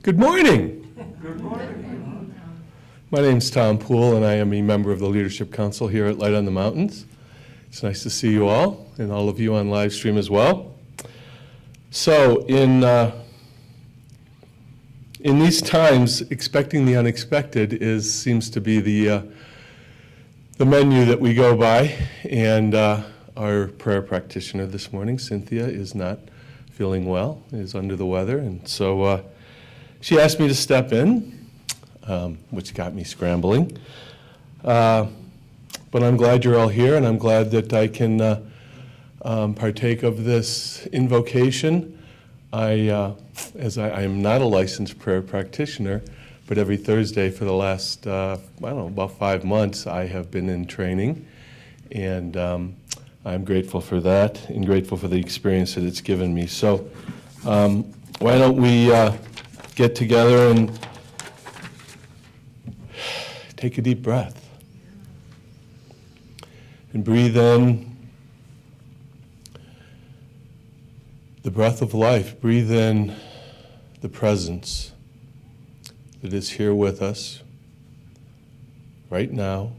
Good morning. Good morning. My name's Tom Poole, and I am a member of the Leadership Council here at Light on the Mountains. It's nice to see you all, and all of you on live stream as well. So, in these times, expecting the unexpected seems to be the menu that we go by, and our prayer practitioner this morning, Cynthia, is not feeling well, is under the weather, and so she asked me to step in, which got me scrambling. But I'm glad you're all here, and I'm glad that I can partake of this invocation. I am not a licensed prayer practitioner, but every Thursday for the last, about 5 months, I have been in training, and I'm grateful for that and grateful for the experience that it's given me. So why don't we get together and take a deep breath and breathe in the breath of life. Breathe in the presence that is here with us right now,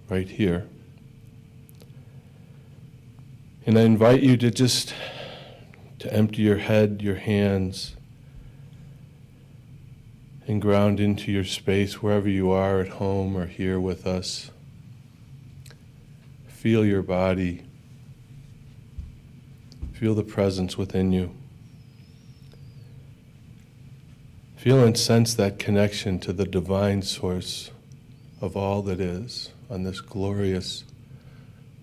right here. And I invite you to empty your head, your hands, and ground into your space wherever you are, at home or here with us. Feel your body. Feel the presence within you. Feel and sense that connection to the divine source of all that is on this glorious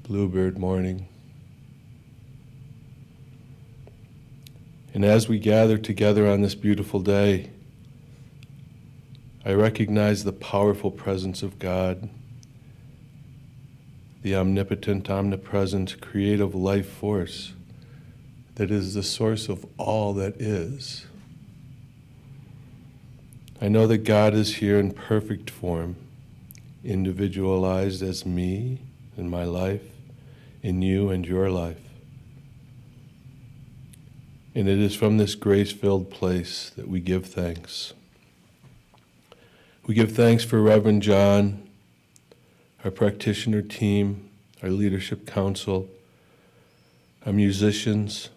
bluebird morning. And as we gather together on this beautiful day, I recognize the powerful presence of God, the omnipotent, omnipresent, creative life force that is the source of all that is. I know that God is here in perfect form, individualized as me and my life, in you and your life. And it is from this grace-filled place that we give thanks. We give thanks for Reverend John, our practitioner team, our leadership council, our musicians,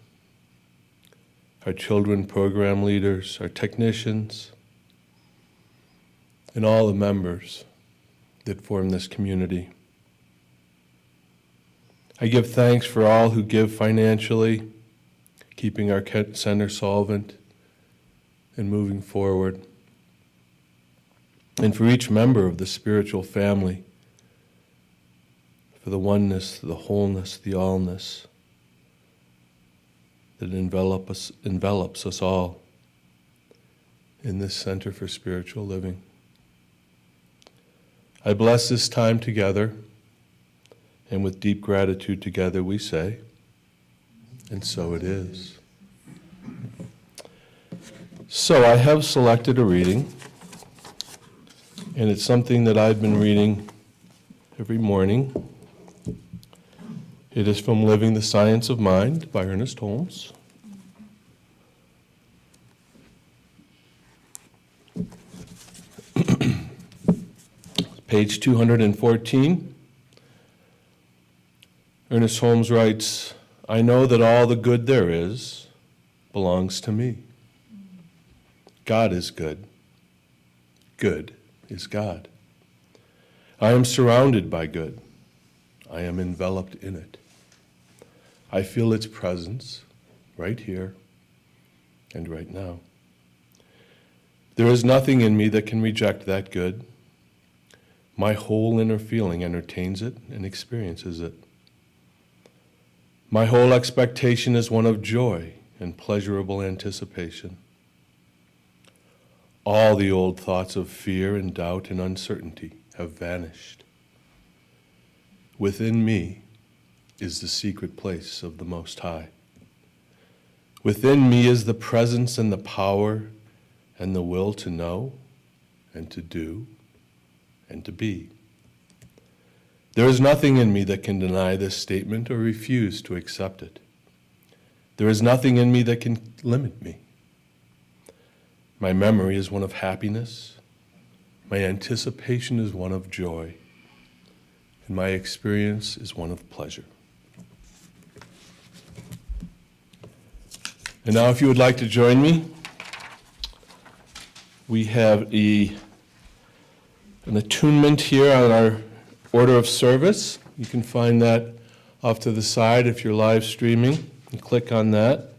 our children program leaders, our technicians, and all the members that form this community. I give thanks for all who give financially, keeping our center solvent and moving forward. And for each member of the spiritual family, for the oneness, the wholeness, the allness that envelops us all in this Center for Spiritual Living. I bless this time together, and with deep gratitude together we say, and so it is. So I have selected a reading, and it's something that I've been reading every morning. It is from Living the Science of Mind by Ernest Holmes. Page 214. Ernest Holmes writes, "I know that all the good there is belongs to me. God is good. Good is God. I am surrounded by good. I am enveloped in it. I feel its presence right here and right now. There is nothing in me that can reject that good. My whole inner feeling entertains it and experiences it. My whole expectation is one of joy and pleasurable anticipation. All the old thoughts of fear and doubt and uncertainty have vanished. Within me is the secret place of the Most High. Within me is the presence and the power and the will to know and to do and to be. There is nothing in me that can deny this statement or refuse to accept it. There is nothing in me that can limit me. My memory is one of happiness. My anticipation is one of joy. And my experience is one of pleasure. And now if you would like to join me, we have an attunement here on our order of service. You can find that off to the side if you're live streaming, and click on that.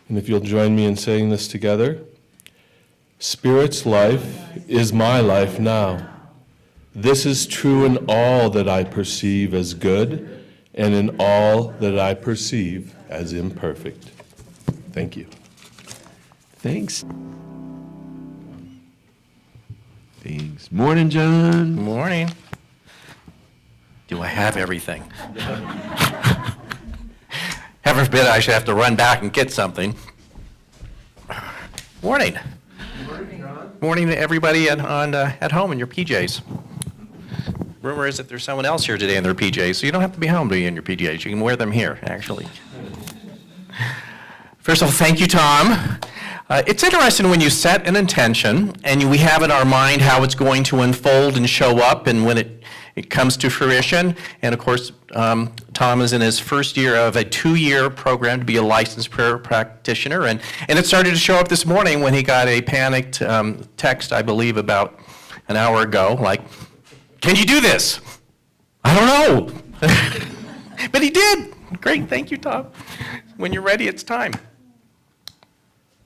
And if you'll join me in saying this together. Spirit's life is my life now. This is true in all that I perceive as good and in all that I perceive as imperfect. Thank you. Thanks. Thanks. Morning, John. Morning. Do I have everything? Heaven forbid I should have to run back and get something. Morning. Morning to everybody at home in your PJs. Rumor is that there's someone else here today in their PJs, so you don't have to be home to be in your PJs. You can wear them here, actually. First of all, thank you, Tom. It's interesting when you set an intention and we have in our mind how it's going to unfold and show up and when it comes to fruition. And of course, Tom is in his first year of a 2-year program to be a licensed prayer practitioner. And it started to show up this morning when he got a panicked text, I believe, about an hour ago, like, can you do this? I don't know. But he did. Great. Thank you, Tom. When you're ready, it's time.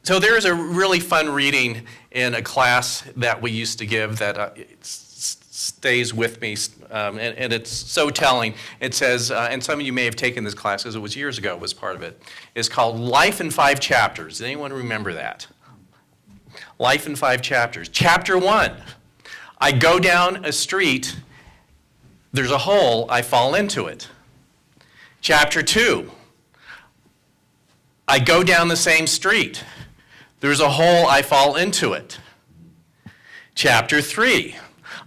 So there is a really fun reading in a class that we used to give that stays with me, and it's so telling. It says, and some of you may have taken this class because it was years ago, was part of it. It's called Life in 5 Chapters. Does anyone remember that? Life in 5 Chapters. Chapter 1, I go down a street, there's a hole, I fall into it. Chapter 2, I go down the same street. There's a hole, I fall into it. Chapter 3,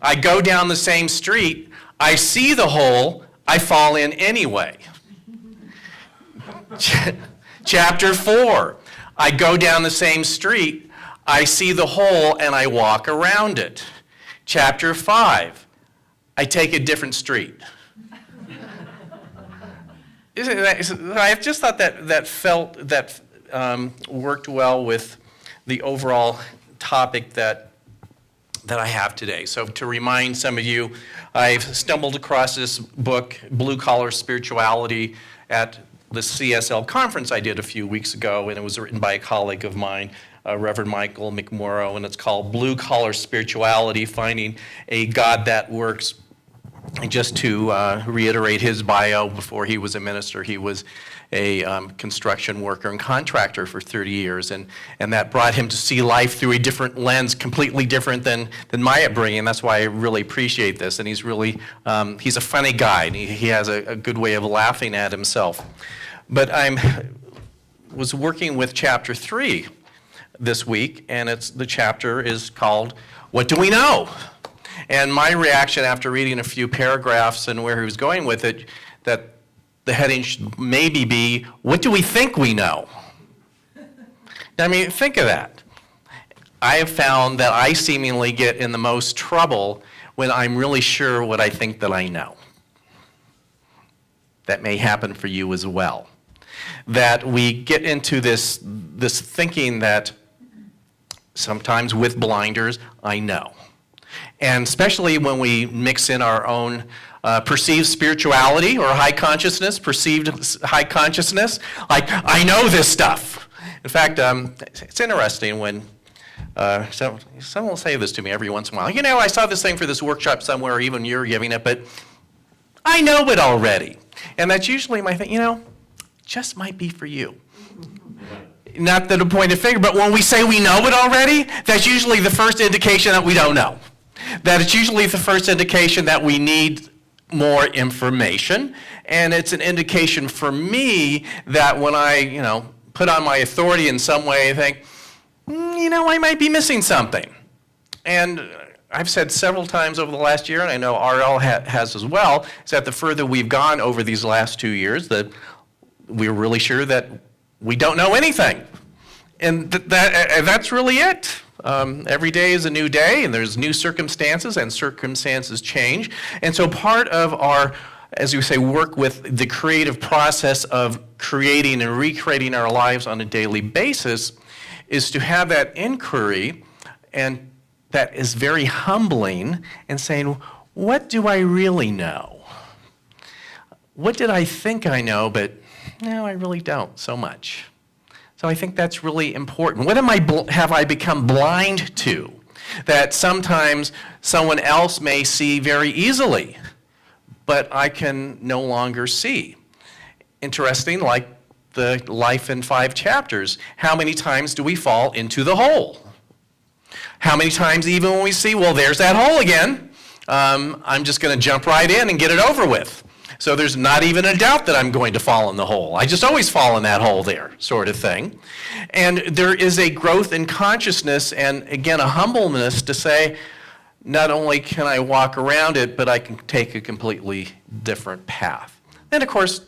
I go down the same street, I see the hole, I fall in anyway. Chapter 4, I go down the same street, I see the hole, and I walk around it. Chapter 5, I take a different street. I just thought that worked well with the overall topic that I have today. So to remind some of you, I've stumbled across this book, Blue Collar Spirituality, at the CSL conference I did a few weeks ago, and it was written by a colleague of mine, Reverend Michael McMorrow, and it's called Blue Collar Spirituality, Finding a God That Works. And just to reiterate his bio, before he was a minister, he was a construction worker and contractor for 30 years, and that brought him to see life through a different lens, completely different than my upbringing. That's why I really appreciate this, and he's really, he's a funny guy, and he has a good way of laughing at himself. But I was working with chapter 3 this week, and the chapter is called, What Do We Know? And my reaction after reading a few paragraphs and where he was going with it, that the heading should maybe be, what do we think we know? I mean, think of that. I have found that I seemingly get in the most trouble when I'm really sure what I think that I know. That may happen for you as well. That we get into this thinking that sometimes with blinders, I know. And especially when we mix in our own perceived spirituality or high consciousness, perceived high consciousness, like, I know this stuff. In fact, it's interesting when someone will say this to me every once in a while. You know, I saw this thing for this workshop somewhere, or even you're giving it, but I know it already. And that's usually my thing, you know, just might be for you. Not that a point of finger, but when we say we know it already, that's usually the first indication that we don't know. That it's usually the first indication that we need more information, and it's an indication for me that when I, put on my authority in some way, I think, I might be missing something. And I've said several times over the last year, and I know RL has as well, is that the further we've gone over these last 2 years, that we're really sure that we don't know anything. that's really it. Every day is a new day, and there's new circumstances, and circumstances change. And so part of our, as you say, work with the creative process of creating and recreating our lives on a daily basis is to have that inquiry, and that is very humbling, and saying, what do I really know? What did I think I know, but no, I really don't so much. So I think that's really important. What have I become blind to that sometimes someone else may see very easily, but I can no longer see? Interesting, like the life in 5 chapters. How many times do we fall into the hole? How many times even when we see, well, there's that hole again, I'm just going to jump right in and get it over with. So there's not even a doubt that I'm going to fall in the hole. I just always fall in that hole there, sort of thing. And there is a growth in consciousness and, again, a humbleness to say, not only can I walk around it, but I can take a completely different path. Then, of course,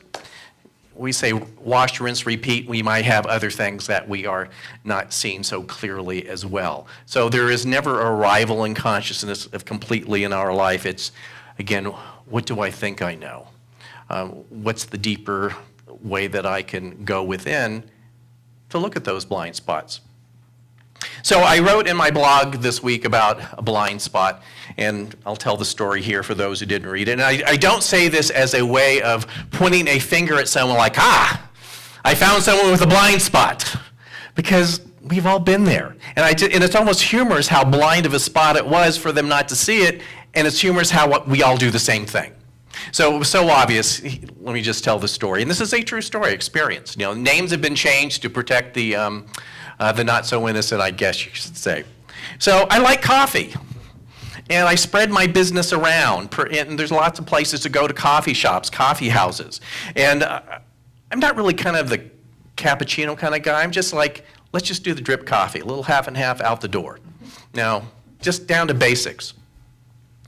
we say wash, rinse, repeat. We might have other things that we are not seeing so clearly as well. So there is never a arrival in consciousness of completely in our life. It's, again, what do I think I know? What's the deeper way that I can go within to look at those blind spots? So I wrote in my blog this week about a blind spot, and I'll tell the story here for those who didn't read it. And I don't say this as a way of pointing a finger at someone like, I found someone with a blind spot, because we've all been there. And it's almost humorous how blind of a spot it was for them not to see it, and it's humorous how we all do the same thing. So it was so obvious. Let me just tell the story. And this is a true story, experience. You know, names have been changed to protect the not so innocent, I guess you should say. So I like coffee. And I spread my business around. And there's lots of places to go to, coffee shops, coffee houses. And I'm not really kind of the cappuccino kind of guy. I'm just like, let's just do the drip coffee, a little half and half out the door. Now, just down to basics.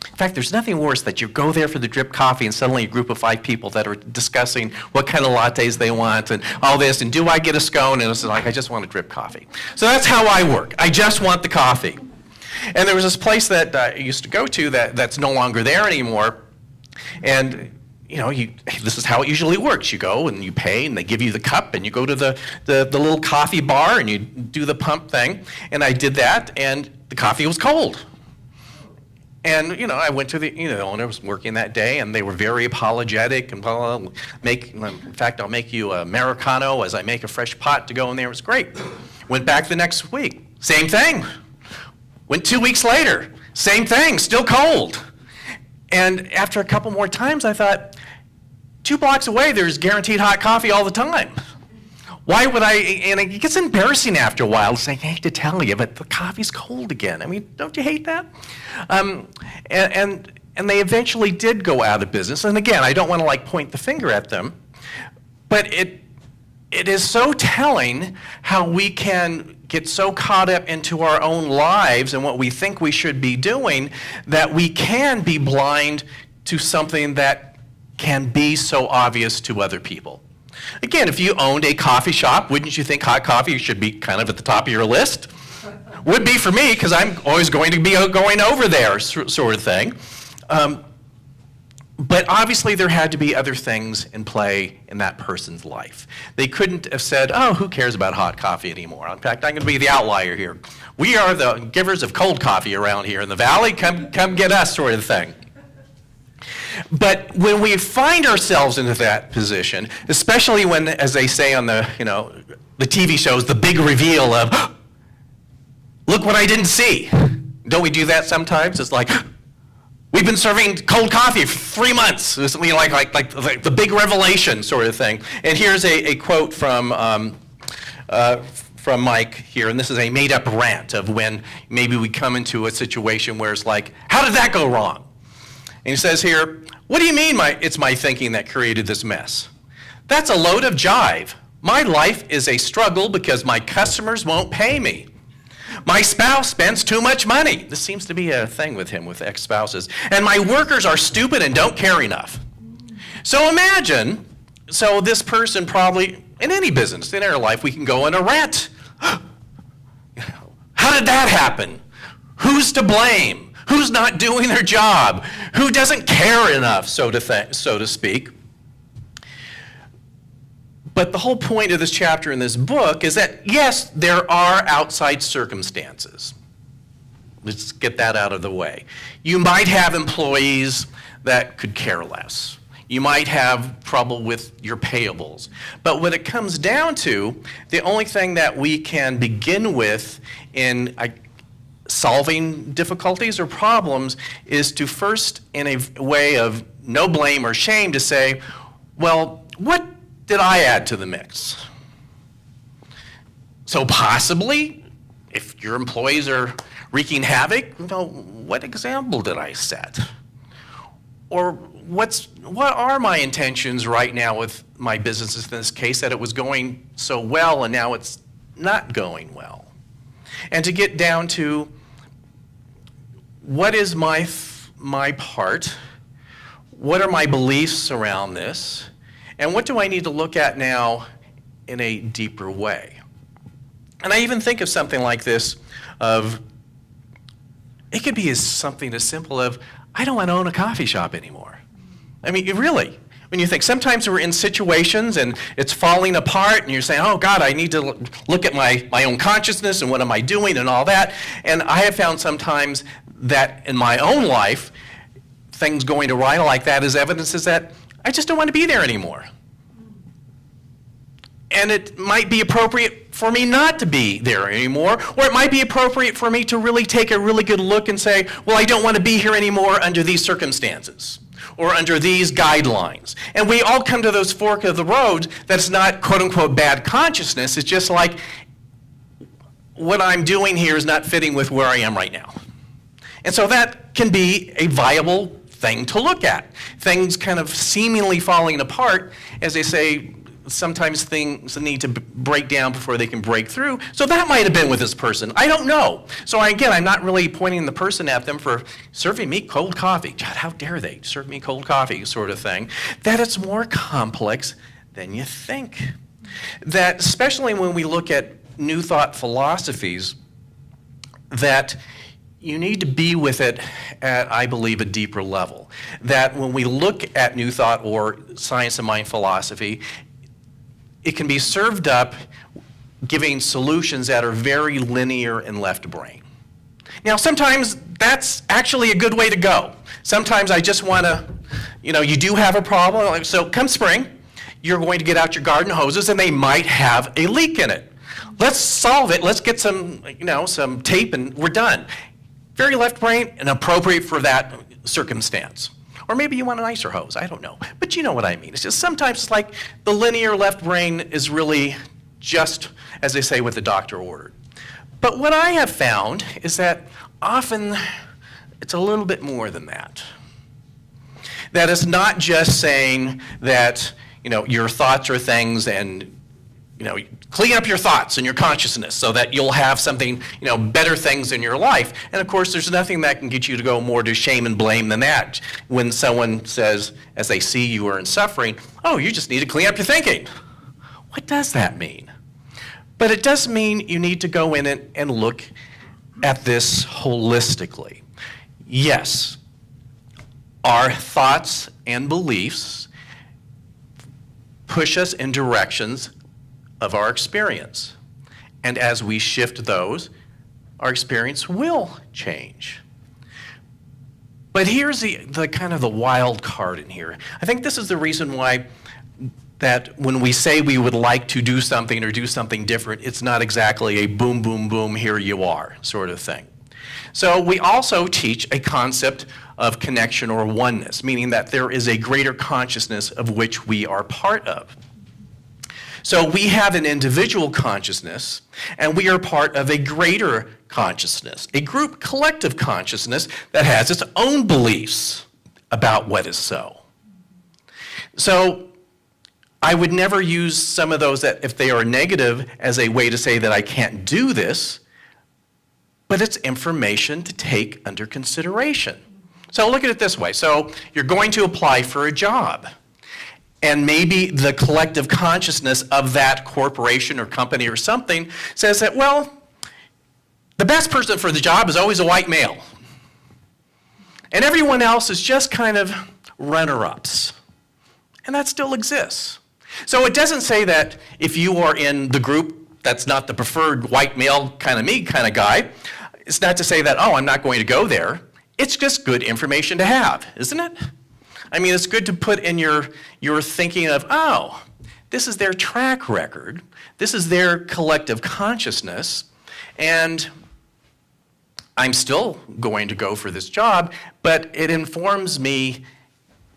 In fact, there's nothing worse that you go there for the drip coffee and suddenly a group of 5 people that are discussing what kind of lattes they want and all this, and do I get a scone? And it's like, I just want a drip coffee. So that's how I work. I just want the coffee. And there was this place that I used to go to that's no longer there anymore. And you know, this is how it usually works. You go and you pay, and they give you the cup, and you go to the little coffee bar, and you do the pump thing. And I did that, and the coffee was cold. And, you know, I went to the owner was working that day, and they were very apologetic. And in fact, I'll make you Americano as I make a fresh pot to go in there. It was great. Went back the next week. Same thing. Went 2 weeks later. Same thing. Still cold. And after a couple more times, I thought, 2 blocks away, there's guaranteed hot coffee all the time. Why would and it gets embarrassing after a while, saying, I hate to tell you, but the coffee's cold again. I mean, don't you hate that? And they eventually did go out of business. And again, I don't want to point the finger at them, but it is so telling how we can get so caught up into our own lives and what we think we should be doing that we can be blind to something that can be so obvious to other people. Again, if you owned a coffee shop, wouldn't you think hot coffee should be kind of at the top of your list? Would be for me, because I'm always going to be going over there, sort of thing. But obviously there had to be other things in play in that person's life. They couldn't have said, oh, who cares about hot coffee anymore? In fact, I'm going to be the outlier here. We are the givers of cold coffee around here in the valley. Come get us, sort of thing. But when we find ourselves into that position, especially when, as they say on the TV shows, the big reveal of, look what I didn't see. Don't we do that sometimes? It's like, we've been serving cold coffee for 3 months. It's like the big revelation sort of thing. And here's a quote from Mike here, and this is a made-up rant of when maybe we come into a situation where it's like, how did that go wrong? And he says here, what do you mean it's my thinking that created this mess? That's a load of jive. My life is a struggle because my customers won't pay me. My spouse spends too much money. This seems to be a thing with him, with ex-spouses. And my workers are stupid and don't care enough. So imagine, this person probably, in any business, in our life, we can go on a rant. did that happen? Who's to blame? Who's not doing their job? Who doesn't care enough, so to speak? But the whole point of this chapter in this book is that, yes, there are outside circumstances. Let's get that out of the way. You might have employees that could care less. You might have trouble with your payables. But what it comes down to, the only thing that we can begin with in solving difficulties or problems is to first, in a way of no blame or shame, to say, well, what did I add to the mix? So possibly, if your employees are wreaking havoc, what example did I set? Or what are my intentions right now with my business in this case, that it was going so well and now it's not going well? And to get down to what is my part, what are my beliefs around this, and what do I need to look at now in a deeper way? And I even think of something like this of, it could be something as simple of, I don't want to own a coffee shop anymore. I mean, really, when you think, sometimes we're in situations and it's falling apart and you're saying, oh God, I need to look at my own consciousness and what am I doing and all that. And I have found sometimes that in my own life, things going awry like that is evidence is that I just don't want to be there anymore. And it might be appropriate for me not to be there anymore, or it might be appropriate for me to really take a really good look and say, well, I don't want to be here anymore under these circumstances or under these guidelines. And we all come to those fork of the road that's not quote unquote bad consciousness. It's just like, what I'm doing here is not fitting with where I am right now. And so that can be a viable thing to look at. Things kind of seemingly falling apart, as they say, sometimes things need to break down before they can break through. So that might have been with this person. I don't know. So again, I'm not really pointing the person at them for serving me cold coffee. God, how dare they serve me cold coffee, sort of thing. That it's more complex than you think. That especially when we look at New Thought philosophies, that you need to be with it at, I believe, a deeper level. That when we look at New Thought or Science of Mind philosophy, it can be served up giving solutions that are very linear and left brain. Now, sometimes that's actually a good way to go. Sometimes I just want to, you do have a problem. So come spring, you're going to get out your garden hoses and they might have a leak in it. Let's solve it. Let's get some, some tape and we're done. Very left brain and appropriate for that circumstance. Or maybe you want a nicer hose, I don't know. But you know what I mean. It's just sometimes it's like the linear left brain is really just, as they say, what the doctor ordered. But what I have found is that often it's a little bit more than that. That it's not just saying that, your thoughts are things and, clean up your thoughts and your consciousness so that you'll have something, better things in your life. And of course, there's nothing that can get you to go more to shame and blame than that. When someone says, as they see you are in suffering, oh, you just need to clean up your thinking. What does that mean? But it does mean you need to go in and look at this holistically. Yes, our thoughts and beliefs push us in directions of our experience. And as we shift those, our experience will change. But here's the kind of the wild card in here. I think this is the reason why that when we say we would like to do something or do something different, it's not exactly a boom, boom, boom, here you are sort of thing. So we also teach a concept of connection or oneness, meaning that there is a greater consciousness of which we are part of. So we have an individual consciousness, and we are part of a greater consciousness, a group collective consciousness that has its own beliefs about what is so. So I would never use some of those that, if they are negative, as a way to say that I can't do this, but it's information to take under consideration. So look at it this way. So you're going to apply for a job. And maybe the collective consciousness of that corporation or company or something says that, well, the best person for the job is always a white male. And everyone else is just kind of runner-ups. And that still exists. So it doesn't say that if you are in the group that's not the preferred white male kind of me kind of guy, it's not to say that, oh, I'm not going to go there. It's just good information to have, isn't it? I mean, it's good to put in your thinking of, oh, this is their track record. This is their collective consciousness. And I'm still going to go for this job, but it informs me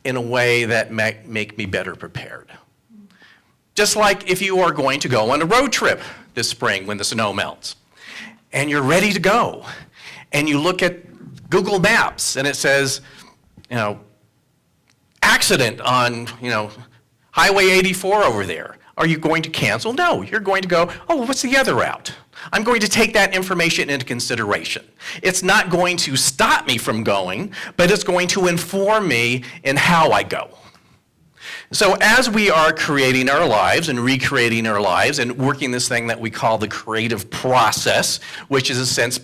in a way that make me better prepared. Just like if you are going to go on a road trip this spring when the snow melts, and you're ready to go, and you look at Google Maps, and it says, accident on, Highway 84 over there. Are you going to cancel? No, you're going to go, oh, what's the other route? I'm going to take that information into consideration. It's not going to stop me from going, but it's going to inform me in how I go. So as we are creating our lives and recreating our lives and working this thing that we call the creative process, which is a sense,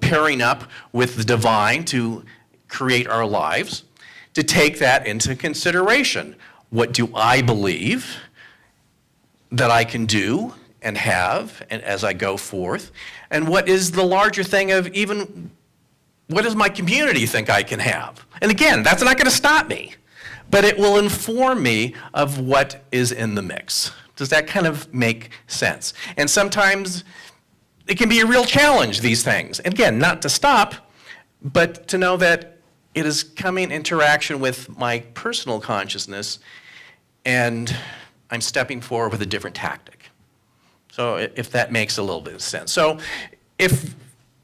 pairing up with the divine to create our lives, to take that into consideration. What do I believe that I can do and have and as I go forth? And what is the larger thing of even what does my community think I can have? And again, that's not going to stop me, but it will inform me of what is in the mix. Does that kind of make sense? And sometimes it can be a real challenge, these things. And again, not to stop, but to know that it is coming in interaction with my personal consciousness, and I'm stepping forward with a different tactic. So if that makes a little bit of sense. So if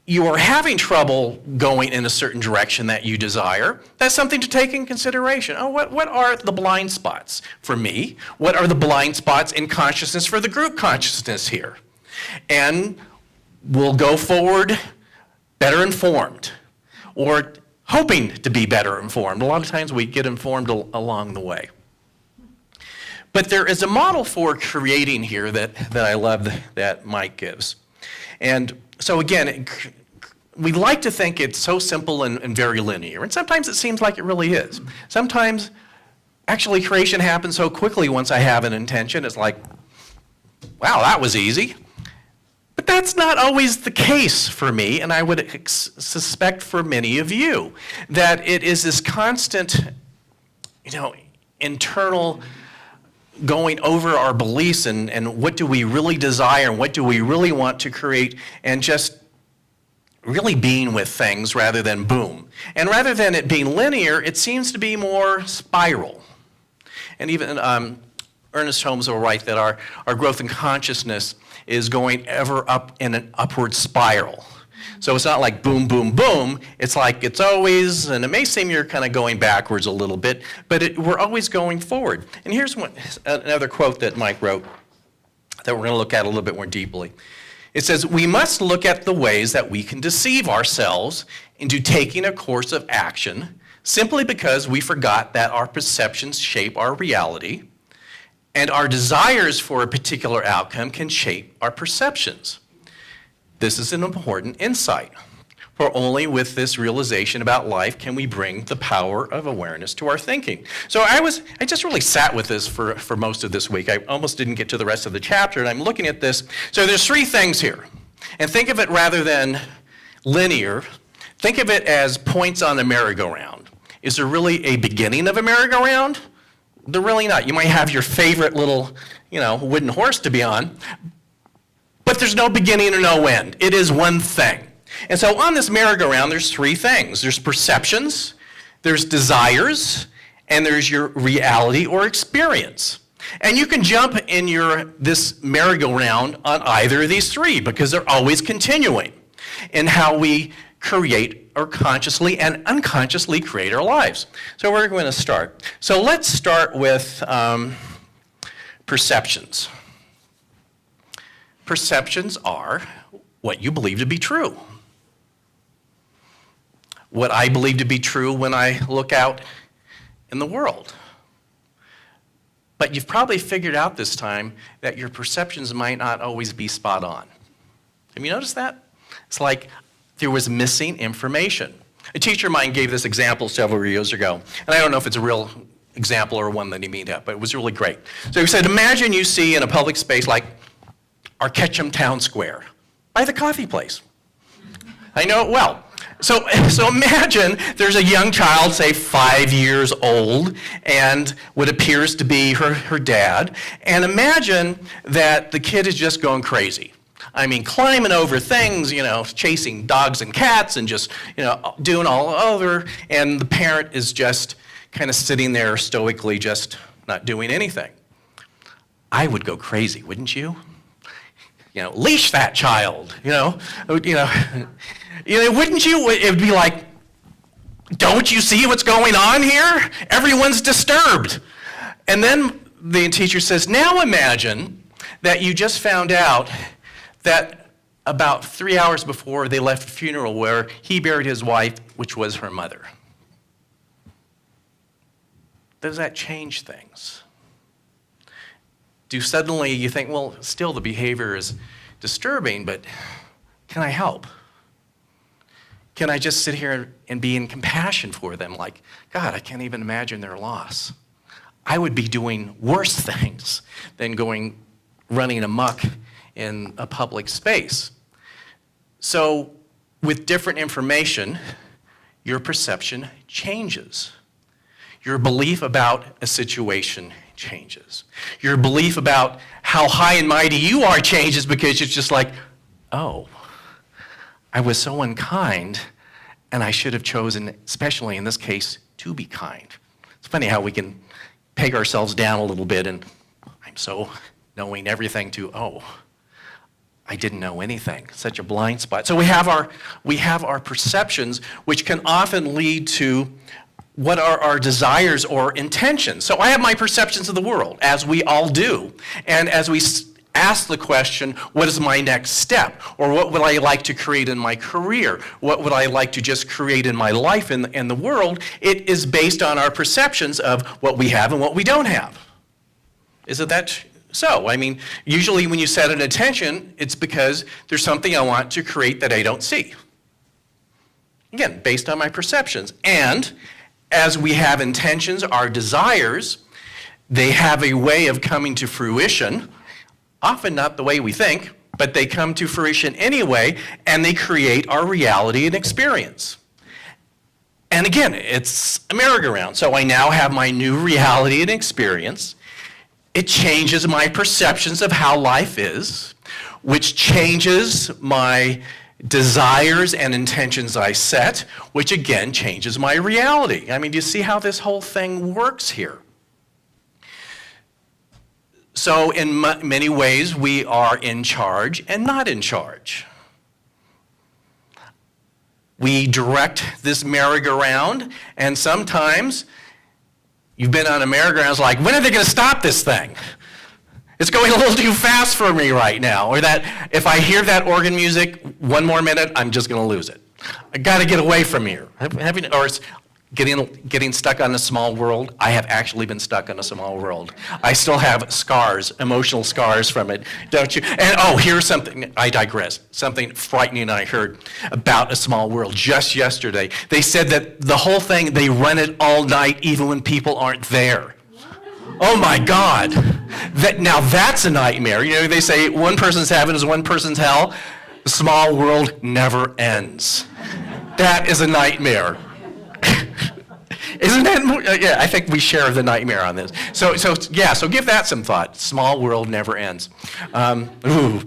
you are having trouble going in a certain direction that you desire, that's something to take in consideration. Oh, what are the blind spots for me? What are the blind spots in consciousness for the group consciousness here? And we'll go forward better informed, or hoping to be better informed. A lot of times we get informed along the way. But there is a model for creating here that I love that Mike gives. And so again, we like to think it's so simple and very linear, and sometimes it seems like it really is. Sometimes, actually, creation happens so quickly once I have an intention, it's like, wow, that was easy. But that's not always the case for me, and I would suspect for many of you, that it is this constant, internal going over our beliefs and what do we really desire and what do we really want to create, and just really being with things rather than boom. And rather than it being linear, it seems to be more spiral. And even Ernest Holmes will write that our growth in consciousness is going ever up in an upward spiral. So it's not like boom, boom, boom. It's like it's always, and it may seem you're kind of going backwards a little bit, but we're always going forward. And here's another quote that Mike wrote that we're going to look at a little bit more deeply. It says, "We must look at the ways that we can deceive ourselves into taking a course of action simply because we forgot that our perceptions shape our reality, and our desires for a particular outcome can shape our perceptions. This is an important insight, for only with this realization about life can we bring the power of awareness to our thinking." So I just really sat with this for most of this week. I almost didn't get to the rest of the chapter, and I'm looking at this. So there's three things here. And think of it rather than linear, think of it as points on a merry-go-round. Is there really a beginning of a merry-go-round? They're really not. You might have your favorite little, wooden horse to be on, but there's no beginning or no end. It is one thing. And so on this merry-go-round, there's three things. There's perceptions, there's desires, and there's your reality or experience. And you can jump in this merry-go-round on either of these three because they're always continuing in how we create or consciously and unconsciously create our lives. So we're going to start. So let's start with perceptions. Perceptions are what you believe to be true. What I believe to be true when I look out in the world. But you've probably figured out this time that your perceptions might not always be spot on. Have you noticed that? It's like there was missing information. A teacher of mine gave this example several years ago, and I don't know if it's a real example or one that he made up, but it was really great. So he said, imagine you see in a public space like our Ketchum Town Square, by the coffee place. I know it well. So imagine there's a young child, say 5 years old, and what appears to be her dad, and imagine that the kid is just going crazy. I mean, climbing over things, chasing dogs and cats and just, doing all over, and the parent is just kind of sitting there stoically just not doing anything. I would go crazy, wouldn't you? Leash that child, wouldn't you? It would be like, don't you see what's going on here? Everyone's disturbed. And then the teacher says, now imagine that you just found out that about 3 hours before they left the funeral where he buried his wife, which was her mother. Does that change things? Do suddenly you think, well, still the behavior is disturbing, but can I help? Can I just sit here and be in compassion for them? Like, God, I can't even imagine their loss. I would be doing worse things than running amok in a public space. So with different information, your perception changes. Your belief about a situation changes. Your belief about how high and mighty you are changes because it's just like, oh, I was so unkind, and I should have chosen, especially in this case, to be kind. It's funny how we can peg ourselves down a little bit, and I'm so knowing everything to, oh, I didn't know anything. Such a blind spot. So we have our perceptions, which can often lead to what are our desires or intentions. So I have my perceptions of the world, as we all do. And as we ask the question, what is my next step? Or what would I like to create in my career? What would I like to just create in my life in the world? It is based on our perceptions of what we have and what we don't have. Isn't that so? I mean, usually when you set an intention, it's because there's something I want to create that I don't see. Again, based on my perceptions. And as we have intentions, our desires, they have a way of coming to fruition, often not the way we think, but they come to fruition anyway, and they create our reality and experience. And again, it's a merry-go-round. So I now have my new reality and experience. It changes my perceptions of how life is, which changes my desires and intentions I set, which again changes my reality. I mean, do you see how this whole thing works here? So in many ways, we are in charge and not in charge. We direct this merry-go-round, and sometimes you've been on a merry-go-round, it's like, when are they going to stop this thing? It's going a little too fast for me right now. Or that if I hear that organ music one more minute, I'm just going to lose it. I got to get away from here. Or it's getting stuck on a small world. I have actually been stuck on a small world. I still have scars, emotional scars from it, don't you? And here's something, I digress, something frightening I heard about a small world just yesterday. They said that the whole thing, they run it all night even when people aren't there. Oh my God. Now that's a nightmare. They say one person's heaven is one person's hell. The small world never ends. That is a nightmare. Isn't that? Yeah, I think we share the nightmare on this. So give that some thought. Small world never ends. Ooh.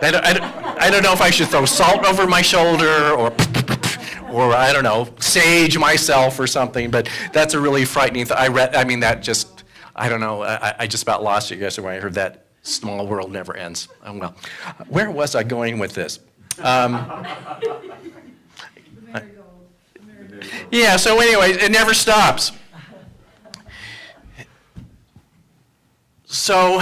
I don't know if I should throw salt over my shoulder or I don't know, sage myself or something, but that's a really frightening thing. I don't know, I just about lost it yesterday when I heard that small world never ends. Oh, well, where was I going with this? Yeah, so anyways, it never stops. So,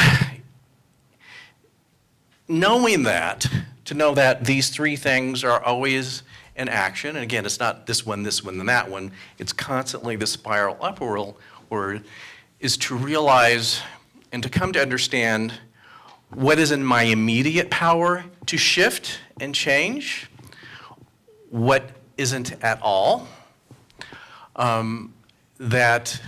knowing that, to know that these three things are always in action, and again, it's not this one, and that one, it's constantly the spiral upward, is to realize and to come to understand what is in my immediate power to shift and change, what isn't at all, that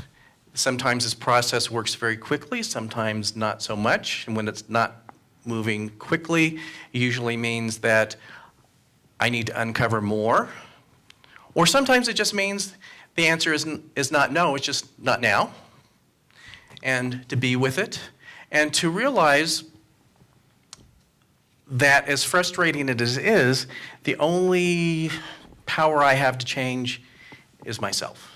sometimes this process works very quickly, sometimes not so much, and when it's not moving quickly, it usually means that I need to uncover more, or sometimes it just means the answer is not no, it's just not now, and to be with it, and to realize that as frustrating as it is, the only power I have to change is myself.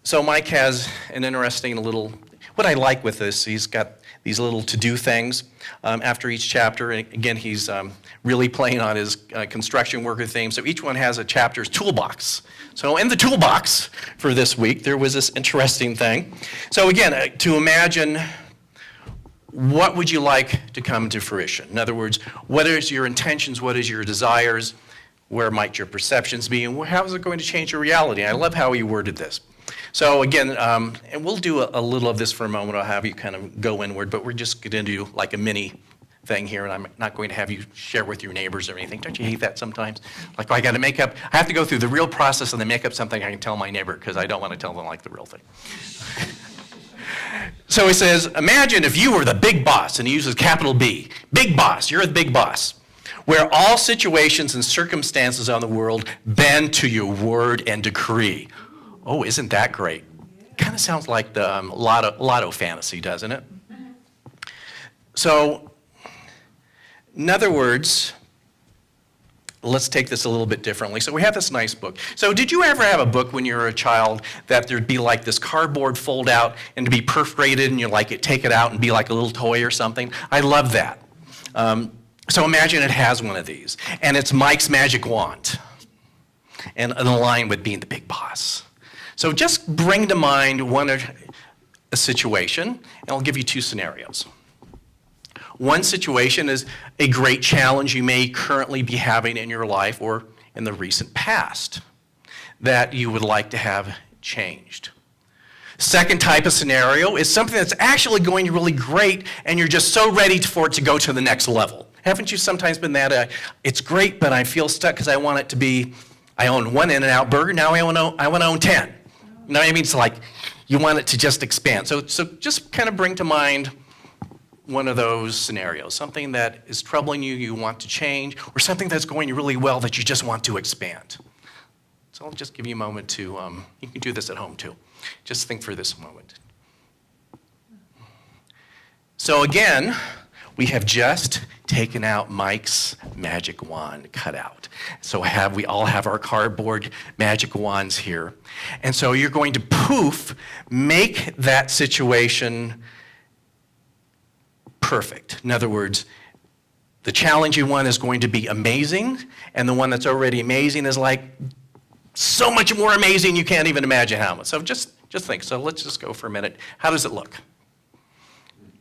So Mike has an interesting little, what I like with this, he's got these little to-do things after each chapter. And again, he's really playing on his construction worker theme. So each one has a chapter's toolbox. So in the toolbox for this week, there was this interesting thing. So again, to imagine, what would you like to come to fruition? In other words, what is your intentions? What is your desires? Where might your perceptions be? And how is it going to change your reality? I love how he worded this. So again, and we'll do a little of this for a moment. I'll have you kind of go inward, but we're just going to do like a mini thing here, and I'm not going to have you share with your neighbors or anything. Don't you hate that sometimes? Like, I got to make up, I have to go through the real process and then make up something I can tell my neighbor because I don't want to tell them like the real thing. So he says, imagine if you were the big boss, and he uses capital B. Big boss, you're the big boss, where all situations and circumstances on the world bend to your word and decree. Oh, isn't that great? Kind of sounds like the lotto fantasy, doesn't it? So, in other words, let's take this a little bit differently. So we have this nice book. So did you ever have a book when you were a child that there'd be like this cardboard fold out and to be perforated and you like take it out and be like a little toy or something? I love that. So imagine it has one of these, and it's Mike's magic wand, and aligned with being the big boss. So just bring to mind a situation, and I'll give you two scenarios. One situation is a great challenge you may currently be having in your life or in the recent past that you would like to have changed. Second type of scenario is something that's actually going really great and you're just so ready for it to go to the next level. Haven't you sometimes been that, it's great, but I feel stuck because I want it to be, I own one In-N-Out burger, now I want to own 10. You know what I mean? It's like you want it to just expand. So just kind of bring to mind one of those scenarios, something that is troubling you, you want to change, or something that's going really well that you just want to expand. So I'll just give you a moment to, you can do this at home too. Just think for this moment. So again, we have just taken out Mike's magic wand cutout. So we all have our cardboard magic wands here. And so you're going to poof, make that situation perfect. In other words, the challenging one is going to be amazing, and the one that's already amazing is like so much more amazing you can't even imagine how much. So just think. So let's just go for a minute. How does it look?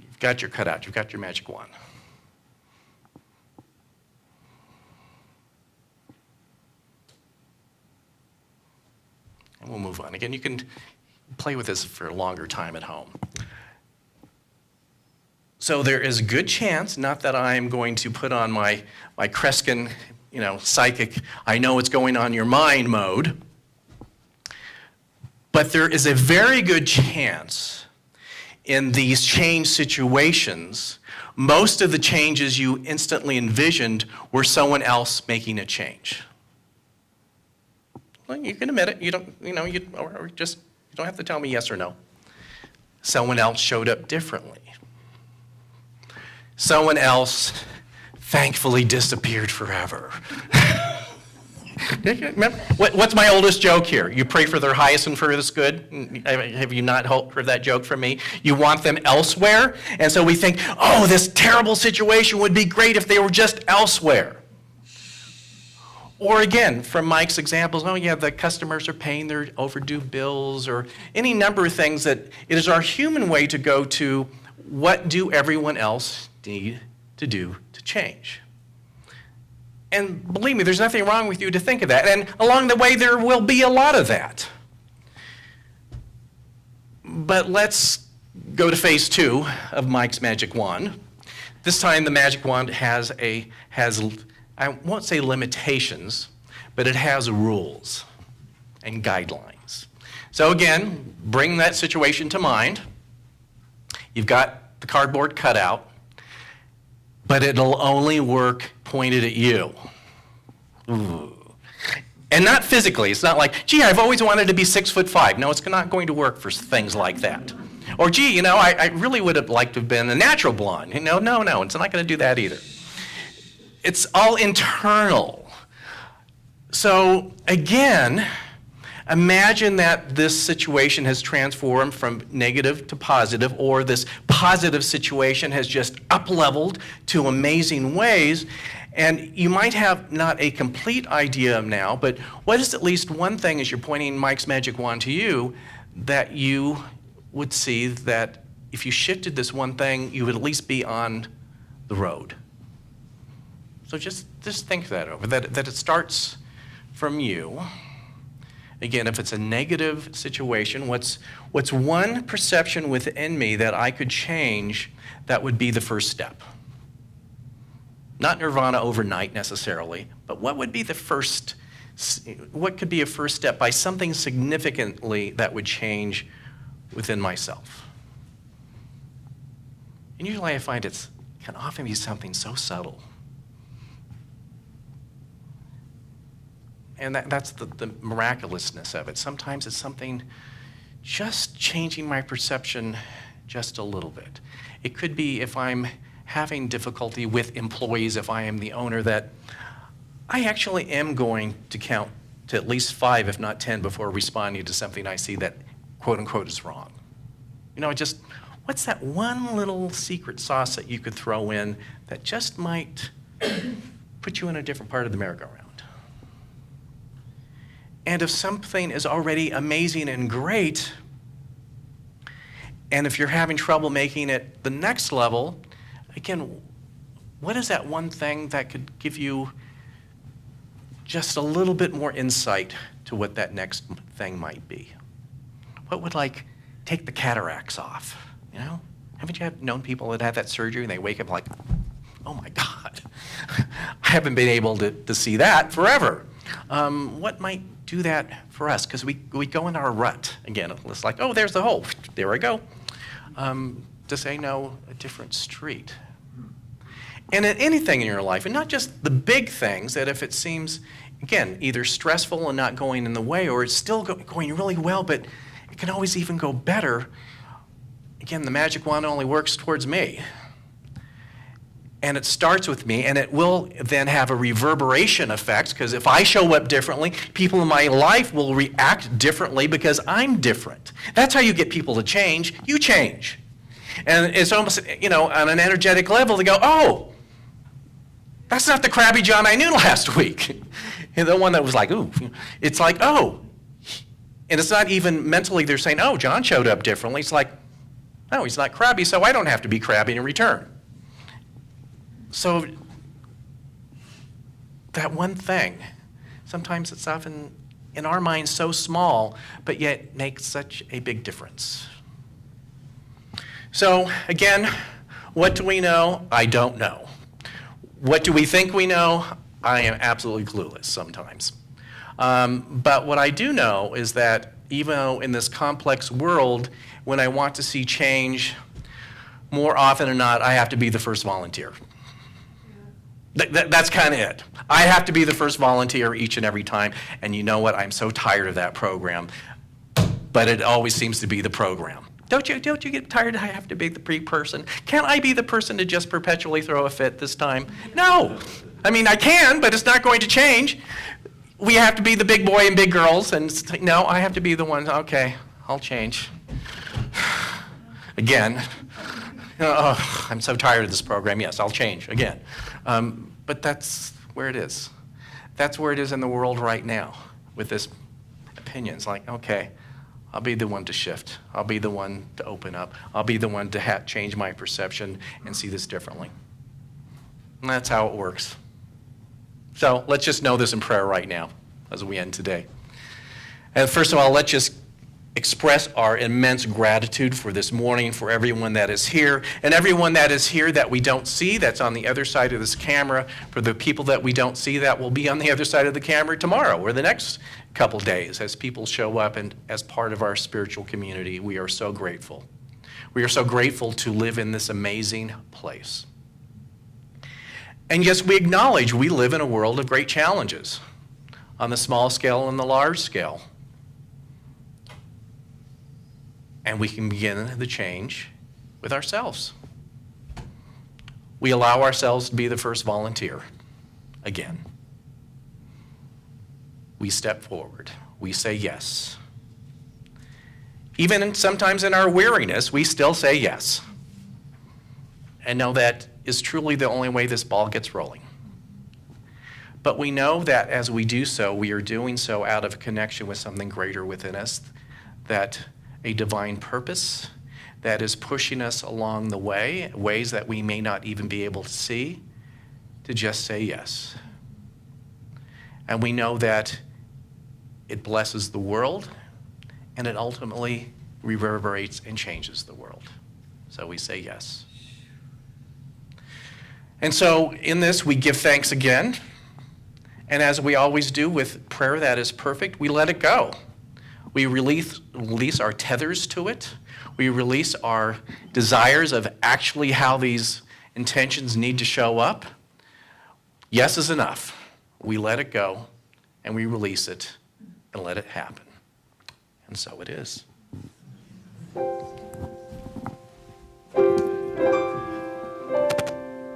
You've got your cutout. You've got your magic wand. And we'll move on. Again, you can play with this for a longer time at home. So there is a good chance, not that I'm going to put on my Kreskin, psychic, I know what's going on in your mind mode, but there is a very good chance in these change situations, most of the changes you instantly envisioned were someone else making a change. Well, you can admit it. You don't, you don't have to tell me yes or no. Someone else showed up differently. Someone else thankfully disappeared forever. Remember, what's my oldest joke here? You pray for their highest and furthest good? Have you not heard that joke from me? You want them elsewhere? And so we think, oh, this terrible situation would be great if they were just elsewhere. Or again, from Mike's examples, oh yeah, the customers are paying their overdue bills, or any number of things that it is our human way to go to, what do everyone else need to do to change? And believe me, there's nothing wrong with you to think of that. And along the way, there will be a lot of that. But let's go to phase 2 of Mike's magic wand. This time the magic wand has I won't say limitations, but it has rules and guidelines. So again, bring that situation to mind. You've got the cardboard cutout, but it'll only work pointed at you. Ooh. And not physically. It's not like, gee, I've always wanted to be 6'5". No, it's not going to work for things like that. Or, gee, I really would have liked to have been a natural blonde. No, it's not going to do that either. It's all internal. So, again, imagine that this situation has transformed from negative to positive, or this positive situation has just up-leveled to amazing ways. And you might have not a complete idea now, but what is at least one thing as you're pointing Mike's magic wand to you that you would see that if you shifted this one thing, you would at least be on the road? So just think that over, that it starts from you. Again, if it's a negative situation, what's one perception within me that I could change that would be the first step? Not nirvana overnight necessarily, but what would be the first, what could be a first step by something significantly that would change within myself? And usually I find it can often be something so subtle. And that's the miraculousness of it. Sometimes it's something just changing my perception just a little bit. It could be if I'm having difficulty with employees, if I am the owner, that I actually am going to count to at least 5, if not 10, before responding to something I see that, quote unquote, is wrong. Just what's that one little secret sauce that you could throw in that just might put you in a different part of the merry-go-round? And if something is already amazing and great, and if you're having trouble making it the next level, again, what is that one thing that could give you just a little bit more insight to what that next thing might be? What would, take the cataracts off, Haven't you known people that had that surgery and they wake up like, oh my God, I haven't been able to see that forever. What might do that for us? Because we go in our rut again. It's like, oh, there's the hole. There I go. To say no, a different street. And in anything in your life, and not just the big things, that if it seems, again, either stressful and not going in the way, or it's still going really well, but it can always even go better. Again, the magic wand only works towards me. And it starts with me, and it will then have a reverberation effect, because if I show up differently, people in my life will react differently because I'm different. That's how you get people to change. You change. And it's almost, on an energetic level, they go, oh, that's not the crabby John I knew last week. And the one that was like, ooh. It's like, oh. And it's not even mentally they're saying, oh, John showed up differently. It's like, no, he's not crabby, so I don't have to be crabby in return. So that one thing, sometimes it's often in our minds so small, but yet makes such a big difference. So again, what do we know? I don't know. What do we think we know? I am absolutely clueless sometimes. But what I do know is that even though in this complex world, when I want to see change, more often than not, I have to be the first volunteer. That's kind of it. I have to be the first volunteer each and every time, and you know what? I'm so tired of that program, but it always seems to be the program. Don't you get tired? I have to be the person. Can't I be the person to just perpetually throw a fit this time? No. I mean, I can, but it's not going to change. We have to be the big boy and big girls, and no, I have to be the one. Okay, I'll change. Again. Oh, I'm so tired of this program. Yes, I'll change again. But that's where it is. That's where it is in the world right now with this opinion. It's like, okay, I'll be the one to shift. I'll be the one to open up. I'll be the one to change my perception and see this differently. And that's how it works. So let's just know this in prayer right now as we end today. And first of all, let's just express our immense gratitude for this morning, for everyone that is here, and everyone that is here that we don't see, that's on the other side of this camera, for the people that we don't see that will be on the other side of the camera tomorrow or the next couple days as people show up and as part of our spiritual community. We are so grateful. We are so grateful to live in this amazing place. And yes, we acknowledge we live in a world of great challenges on the small scale and the large scale. And we can begin the change with ourselves. We allow ourselves to be the first volunteer again. We step forward. We say yes. Even sometimes in our weariness, we still say yes. And know that is truly the only way this ball gets rolling. But we know that as we do so, we are doing so out of connection with something greater within us, that a divine purpose that is pushing us along the way, ways that we may not even be able to see, to just say yes. And we know that it blesses the world, and it ultimately reverberates and changes the world. So we say yes. And so in this, we give thanks again. And as we always do with prayer that is perfect, we let it go. We release our tethers to it. We release our desires of actually how these intentions need to show up. Yes is enough. We let it go, and we release it, and let it happen. And so it is.